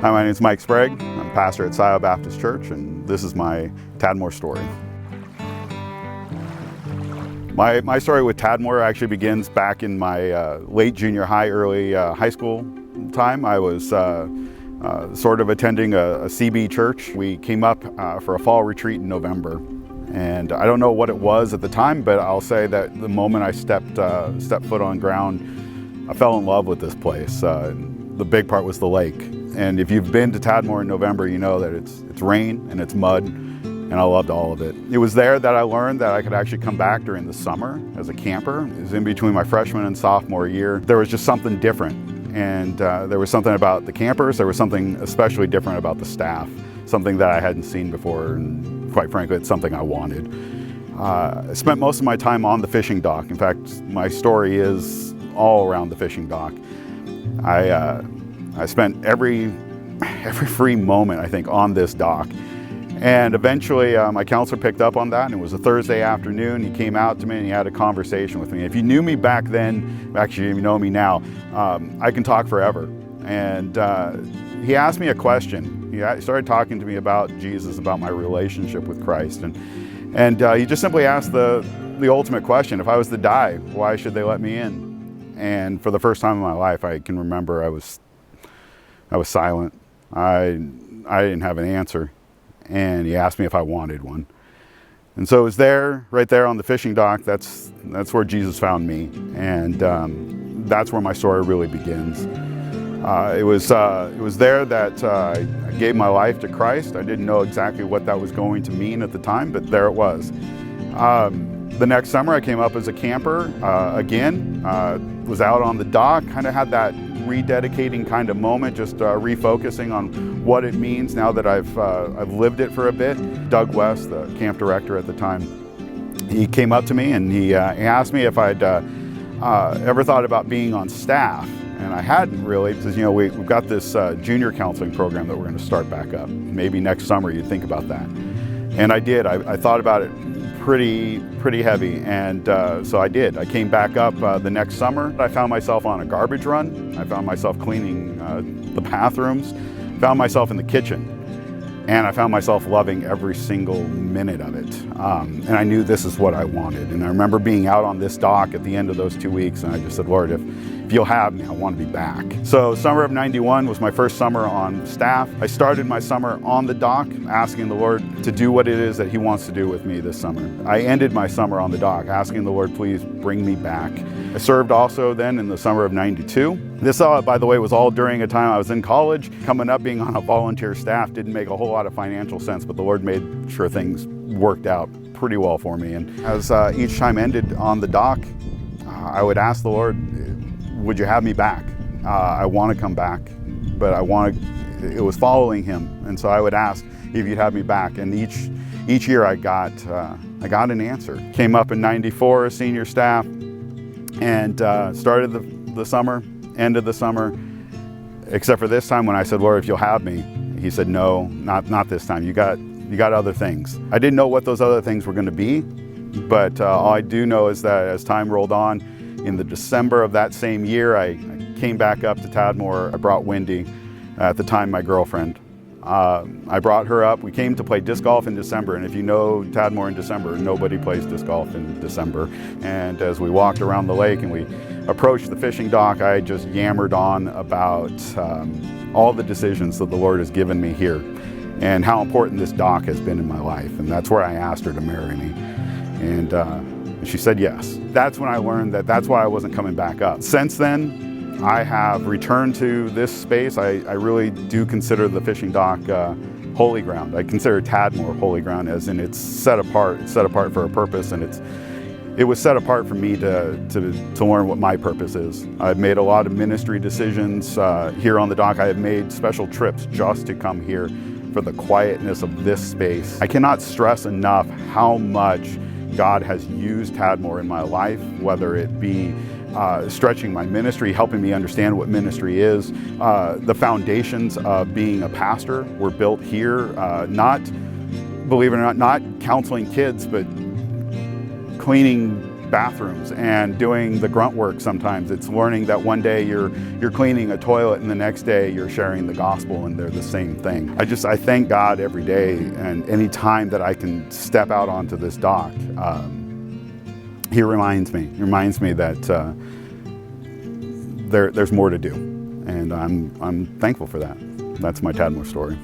Hi, my name is Mike Sprague. I'm pastor at Scioto Baptist Church, and this is my Tadmor story. My story with Tadmor actually begins back in my late junior high, early high school time. I was sort of attending a CB church. We came up for a fall retreat in November. And I don't know what it was at the time, but I'll say that the moment I stepped foot on ground, I fell in love with this place. The big part was the lake. And if you've been to Tadmor in November, you know that it's rain and it's mud, and I loved all of it. It was there that I learned that I could actually come back during the summer as a camper. It was in between my freshman and sophomore year. There was just something different. And there was something about the campers, there was something especially different about the staff, something that I hadn't seen before, and quite frankly, it's something I wanted. I spent most of my time on the fishing dock. In fact, my story is all around the fishing dock. I spent every free moment, I think, on this dock. And eventually my counselor picked up on that, and it was a Thursday afternoon. He came out to me and he had a conversation with me. If you knew me back then, actually if you know me now, I can talk forever. And he asked me a question. He started talking to me about Jesus, about my relationship with Christ. And he just simply asked the ultimate question: if I was to die, why should they let me in? And for the first time in my life, I can remember I was silent. I didn't have an answer. And he asked me if I wanted one. And so it was there, right there on the fishing dock, that's where Jesus found me. And that's where my story really begins. It was there that I gave my life to Christ. I didn't know exactly what that was going to mean at the time, but there it was. The next summer I came up as a camper again, was out on the dock, kind of had that rededicating kind of moment, just refocusing on what it means now that I've lived it for a bit. Doug West, the camp director at the time, he came up to me and he asked me if I'd ever thought about being on staff. And I hadn't really, because we've got this junior counseling program that we're going to start back up. Maybe next summer you'd think about that. And I did. I thought about it pretty heavy, and so I did. I came back up the next summer. I found myself on a garbage run. I found myself cleaning the bathrooms. Found myself in the kitchen. And I found myself loving every single minute of it. And I knew this is what I wanted. And I remember being out on this dock at the end of those 2 weeks, and I just said, Lord, if you'll have me, I want to be back. So summer of '91 was my first summer on staff. I started my summer on the dock, asking the Lord to do what it is that He wants to do with me this summer. I ended my summer on the dock, asking the Lord, please bring me back. I served also then in the summer of '92. This, by the way, was all during a time I was in college. Coming up, being on a volunteer staff didn't make a whole lot of financial sense, but the Lord made sure things worked out pretty well for me. And as each time ended on the dock, I would ask the Lord, would you have me back? I want to come back, but it was following Him. And so I would ask if you'd have me back. And each year I got an answer. Came up in '94 as senior staff and started the summer, ended the summer, except for this time when I said, Lord, if you'll have me. He said, no, not this time. You got other things. I didn't know what those other things were going to be, but all I do know is that as time rolled on, in the December of that same year, I came back up to Tadmor. I brought Wendy, at the time my girlfriend. I brought her up. We came to play disc golf in December, and if you know Tadmor in December, nobody plays disc golf in December. And as we walked around the lake and we approached the fishing dock, I just yammered on about all the decisions that the Lord has given me here and how important this dock has been in my life. And that's where I asked her to marry me. And she said yes. That's when I learned that that's why I wasn't coming back up. Since then, I have returned to this space. I really do consider the fishing dock holy ground. I consider Tadmor holy ground, as in it's set apart. It's set apart for a purpose, and it was set apart for me to learn what my purpose is. I've made a lot of ministry decisions here on the dock. I have made special trips just to come here for the quietness of this space. I cannot stress enough how much God has used Tadmor in my life, whether it be stretching my ministry, helping me understand what ministry is. The foundations of being a pastor were built here, not, believe it or not counseling kids, but cleaning bathrooms and doing the grunt work sometimes. It's learning that one day you're cleaning a toilet and the next day you're sharing the gospel, and they're the same thing. I thank God every day, and any time that I can step out onto this dock, He reminds me that there's more to do, and I'm thankful for that. That's my Tadmor story.